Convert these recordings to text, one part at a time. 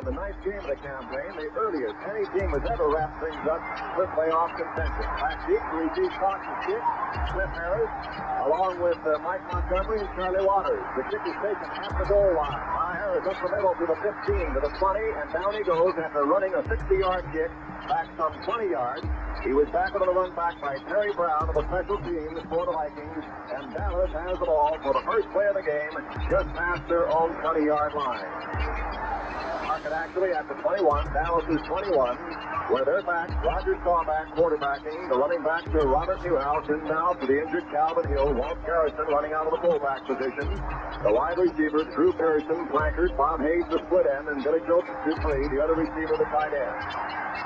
in the ninth game of the campaign, the earliest any team has ever wrapped things up with playoff contention. Back deep to receive Cox's kick, Smith Harris, along with Mike Montgomery and Charlie Waters. The kick is taken at the goal line. Harris up the middle to the 15, to the 20, and down he goes after running a 60-yard kick back some 20 yards. He was tackled on the run back by Terry Brown of the special teams for the Vikings, and Dallas has the ball for the first play of the game just past their own 20-yard line. Mark it actually at the 21. Dallas is 21, where they're back. Roger Staubach quarterbacking. The running back to Robert Newhouse, in now to the injured Calvin Hill. Walt Garrison running out of the fullback position. The wide receivers, Drew Pearson, flankers, Bob Hayes, the split end, and Billy Joseph Dupree, the other receiver, the tight end.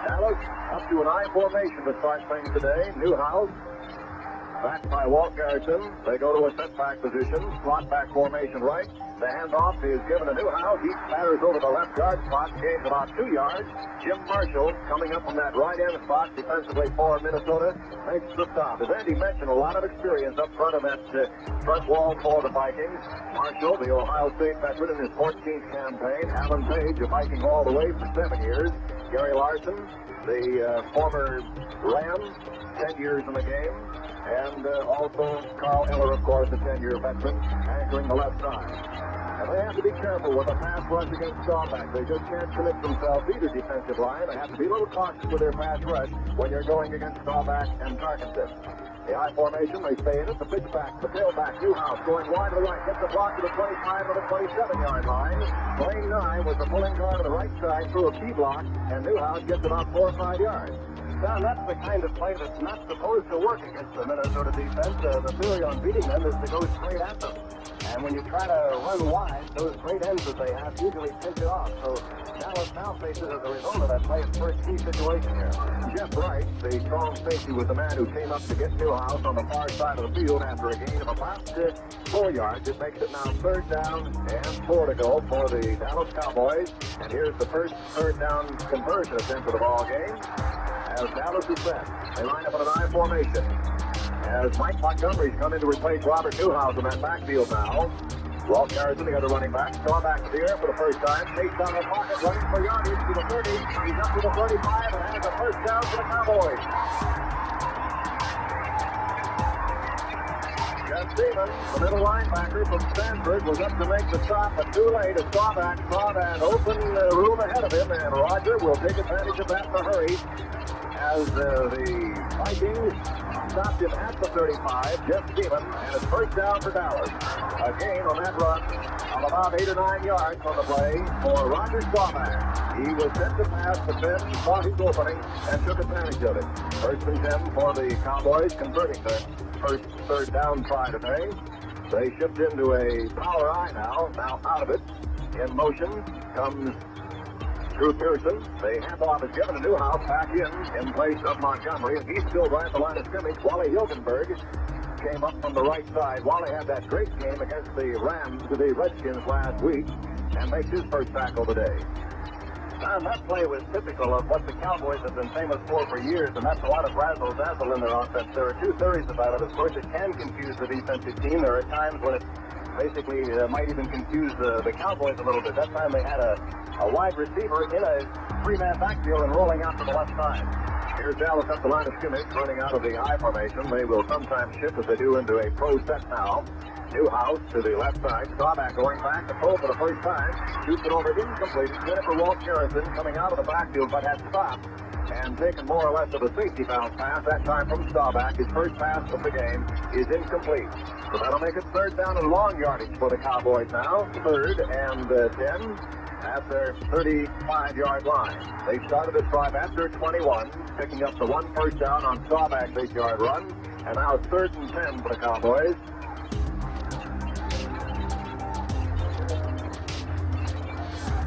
Dallas up to an I formation to start things today. Newhouse backed by Walt Garrison. They go to a setback position, slot back formation right. The handoff is given to Newhouse. He batters over the left guard spot, gains about 2 yards. Jim Marshall coming up from that right end spot defensively for Minnesota makes the stop. As Andy mentioned, a lot of experience up front of that front wall for the Vikings. Marshall, the Ohio State veteran in his 14th campaign. Alan Page, a Viking all the way for 7 years. Gary Larson, the former Ram, 10 years in the game. And also Carl Eller, of course, a 10-year veteran, anchoring the left side. And they have to be careful with a pass rush against Staubach. They just can't commit themselves, either defensive line. They have to be a little cautious with their pass rush when you're going against Staubach and Tarkenton. The I formation, they stay in it. The pitch back, the tailback, Newhouse going wide to the right, gets the block to the 25 or the 27-yard line. Playing 9 was the pulling guard on the right side through a key block, and Newhouse gets about 4 or 5 yards. Now, that's the kind of play that's not supposed to work against the Minnesota defense. The theory on beating them is to go straight at them. And when you try to run wide, those great ends that they have usually pinch it off. So Dallas now faces, as a result of that play, its first key situation here. Jeff Wright, the strong safety, was the man who came up to get Newhouse on the far side of the field after a gain of about 4 yards. It makes it now 3rd down and 4 to go for the Dallas Cowboys. And here's the first 3rd down conversion attempt of the ball game. As Dallas is set, they line up in an I formation. As Mike Montgomery's come in to replace Robert Newhouse in that backfield now. Walt Garrison, the other running back, thrown back to the air for the first time. Chased down the pocket, running for yardage to the 30. He's up to the 35 and has a first down for the Cowboys. Jeff Stevens, the middle linebacker from Stanford, was up to make the stop, but too late. As Staubach saw that open room ahead of him, and Roger will take advantage of that in a hurry. As the Vikings stopped him at the 35, Jeff Stevens, and it's first down for Dallas. A gain on that run of about 8 or 9 yards on the play for Roger Staubach. He was set to pass, but then saw his opening and took advantage of it. First and 10 for the Cowboys, converting their first 3rd down try today. They shift into a power I now out of it. In motion comes Drew Pearson. The handoff is given to Newhouse back in place of Montgomery, and he's still right at the line of scrimmage. Wally Hilgenberg came up from the right side. Wally had that great game against the Rams to the Redskins last week and makes his first tackle today. That play was typical of what the Cowboys have been famous for years, and that's a lot of razzle-dazzle in their offense. There are two theories about it. Of course, it can confuse the defensive team. There are times when it basically might even confuse the Cowboys a little bit. That time they had a wide receiver in a 3-man backfield and rolling out to the left side. Here's Dallas up the line of scrimmage, running out of the I formation. They will sometimes shift, as they do, into a pro set now. Newhouse to the left side. Staubach going back to throw for the first time. Shoots it over incomplete. It's good for Walt Garrison coming out of the backfield, but had stopped and taken more or less of a safety bounce pass, that time from Staubach. His first pass of the game is incomplete. So that'll make it 3rd down and long yardage for the Cowboys now. 3rd and 10 at their 35-yard line. They started this drive at their 21, picking up the 1 first down on Staubach's 8-yard run. And now it's 3rd and 10 for the Cowboys.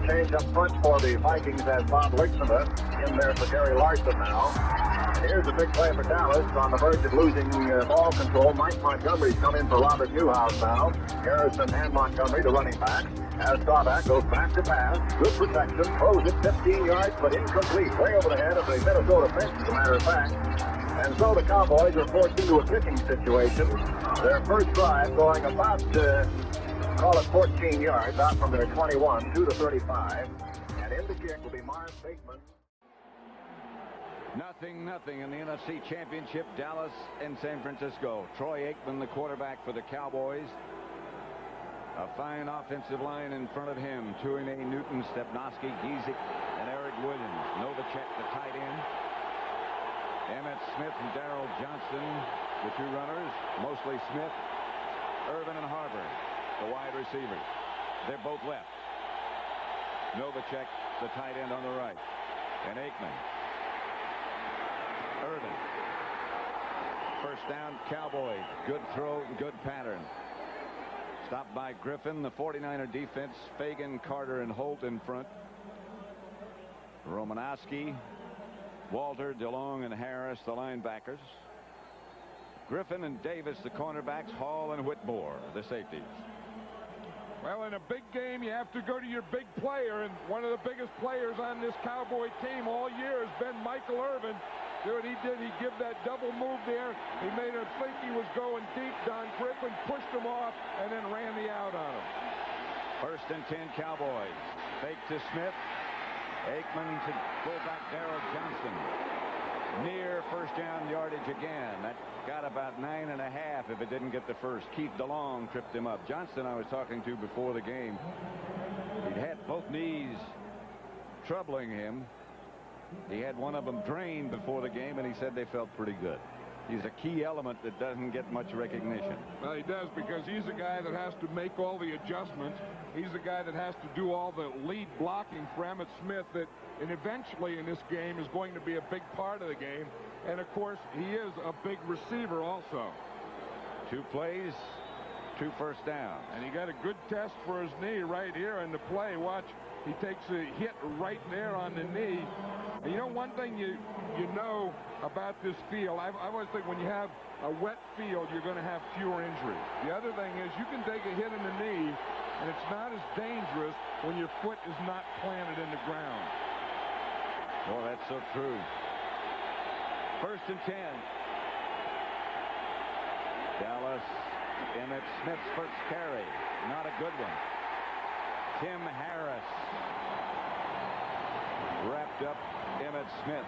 Change up front for the Vikings as Bob Lichtman in there for Gary Larson now. And here's a big play for Dallas on the verge of losing ball control. Mike Montgomery's come in for Robert Newhouse now. Garrison and Montgomery, the running back. As Staubach goes back to pass. Good protection. Throws it 15 yards, but incomplete. Way over the head of the Minnesota bench, as a matter of fact. And so the Cowboys are forced into a kicking situation. Their first drive going about, call it 14 yards out from their 21 to the 35. And in the kick will be Marv Bateman. 0-0 in the NFC Championship. Dallas and San Francisco. Troy Aikman, the quarterback for the Cowboys. A fine offensive line in front of him. Tuine, Newton, Stepnoski, Giesick, and Eric Williams. Novacek, the tight end. Emmitt Smith and Darrell Johnston, the two runners. Mostly Smith. Irvin and Harvard, the wide receivers. They're both left. Novacek, the tight end on the right. And Aikman. Irvin. First down, Cowboys. Good throw, good pattern. Stopped by Griffin, the 49er defense. Fagan, Carter, and Holt in front. Romanowski, Walter, DeLong, and Harris, the linebackers. Griffin and Davis, the cornerbacks. Hall and Whitmore, the safeties. Well, in a big game, you have to go to your big player, and one of the biggest players on this Cowboy team all year has been Michael Irvin. See what he did? He gave that double move there. He made him think he was going deep. Don Griffin pushed him off and then ran the out on him. 1st and 10 Cowboys. Fake to Smith. Aikman to fullback Darrell Johnston. Near first down yardage again. That got about 9.5 if it didn't get the first. Keith DeLong tripped him up. Johnston, I was talking to before the game. He'd had both knees troubling him. He had one of them drained before the game, and he said they felt pretty good. He's a key element that doesn't get much recognition. Well, he does, because he's the guy that has to make all the adjustments. He's the guy that has to do all the lead blocking for Emmitt Smith that, and eventually in this game, is going to be a big part of the game. And, of course, he is a big receiver also. 2 plays, 2 first downs. And he got a good test for his knee right here in the play. Watch, he takes a hit right there on the knee. And you know, one thing you know about this field, I always think when you have a wet field, you're going to have fewer injuries. The other thing is you can take a hit in the knee, and it's not as dangerous when your foot is not planted in the ground. Well, that's so true. 1st and 10. Dallas. Emmitt Smith's first carry. Not a good one. Tim Harris wrapped up Emmitt Smith.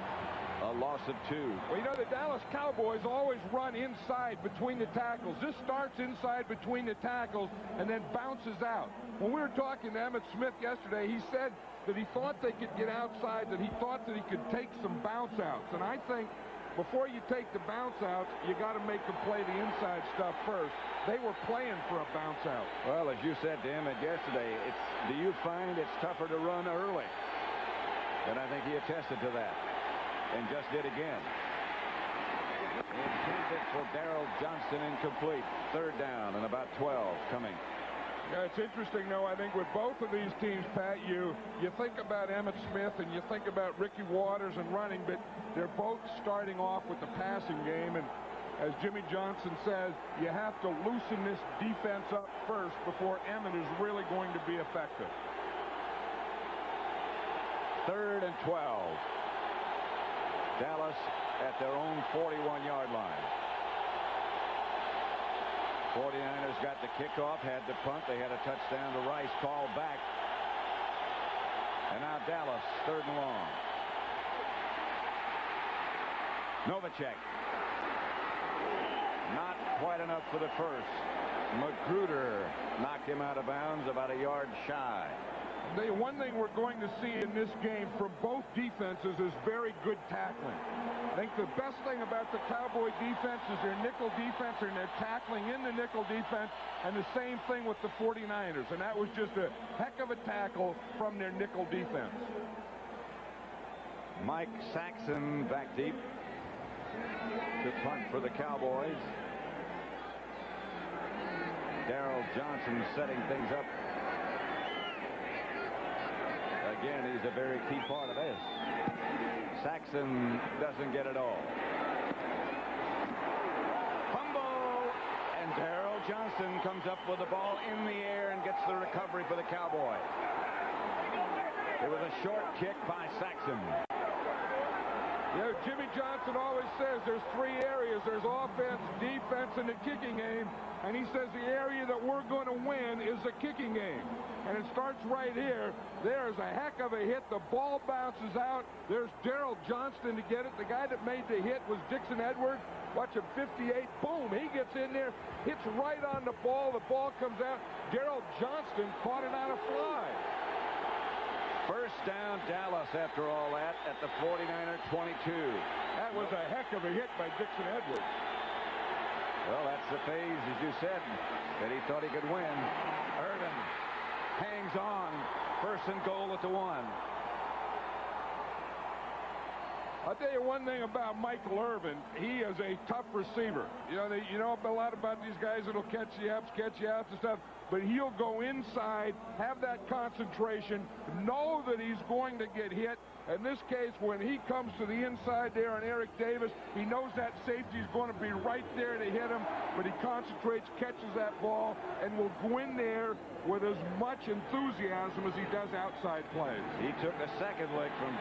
A loss of 2. Well, you know, the Dallas Cowboys always run inside between the tackles. This starts inside between the tackles and then bounces out. When we were talking to Emmitt Smith yesterday, he said that he thought they could get outside, that he thought that he could take some bounce outs. And I think before you take the bounce outs, you got to make them play the inside stuff first. They were playing for a bounce out. Well, as you said to Emmitt yesterday, do you find it's tougher to run early? And I think he attested to that. And just did again. Intended for Darrell Johnston, incomplete. 3rd down and about 12 coming. Yeah, it's interesting, though. I think with both of these teams, Pat, you think about Emmitt Smith and you think about Ricky Waters and running, but they're both starting off with the passing game. And as Jimmy Johnson says, you have to loosen this defense up first before Emmitt is really going to be effective. 3rd and 12. Dallas at their own 41-yard line. 49ers got the kickoff, had the punt. They had a touchdown to Rice, called back. And now Dallas, 3rd and long. Novacek. Not quite enough for the first. Magruder knocked him out of bounds, about a yard shy. The one thing we're going to see in this game from both defenses is very good tackling. I think the best thing about the Cowboy defense is their nickel defense, and they're tackling in the nickel defense, and the same thing with the 49ers. And that was just a heck of a tackle from their nickel defense. Mike Saxon back deep to punt for the Cowboys. Darrell Johnson setting things up. Again, he's a very key part of this. Saxon doesn't get it all. Fumble! And Darrell Johnson comes up with the ball in the air and gets the recovery for the Cowboys. It was a short kick by Saxon. Yeah, Jimmy Johnson always says there's three areas. There's offense, defense, and the kicking game. And he says the area that we're going to win is the kicking game. And it starts right here. There's a heck of a hit. The ball bounces out. There's Darrell Johnston to get it. The guy that made the hit was Dixon Edwards. Watch him, 58. Boom, he gets in there, hits right on the ball. The ball comes out. Darrell Johnston caught it on a fly. First down, Dallas, after all that, at the 49er 22. That was a heck of a hit by Dixon Edwards. Well, that's the phase, as you said, that he thought he could win. Irvin hangs on. First and goal at the 1. I'll tell you one thing about Michael Irvin. He is a tough receiver. You know a lot about these guys that'll catch you outs and stuff. But he'll go inside, have that concentration, know that he's going to get hit. In this case, when he comes to the inside there on Eric Davis, he knows that safety is going to be right there to hit him, but he concentrates, catches that ball, and will go in there with as much enthusiasm as he does outside plays. He took a second lick from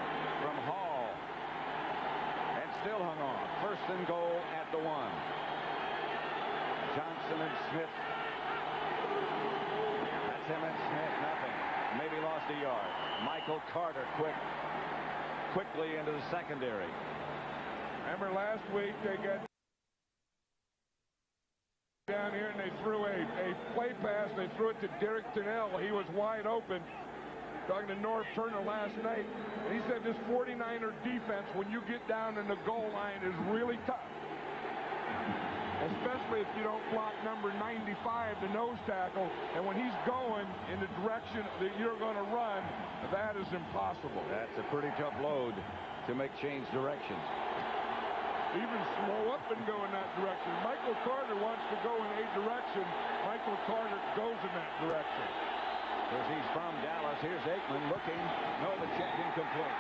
Hall and still hung on. First and goal at the 1. Johnson and Smith. That's Emmitt Smith, nothing. Maybe lost a yard. Michael Carter quickly into the secondary. Remember last week they got down here and they threw a play pass. They threw it to Derek Tennell. He was wide open. Talking to Norv Turner last night, and he said this 49er defense, when you get down in the goal line, is really tough. Especially if you don't block number 95, the nose tackle, and when he's going in the direction that you're going to run, that is impossible. That's a pretty tough load to make change directions. Even slow up and go in that direction. Michael Carter wants to go in a direction. Michael Carter goes in that direction. Because he's from Dallas. Here's Aikman looking. No, the check incomplete.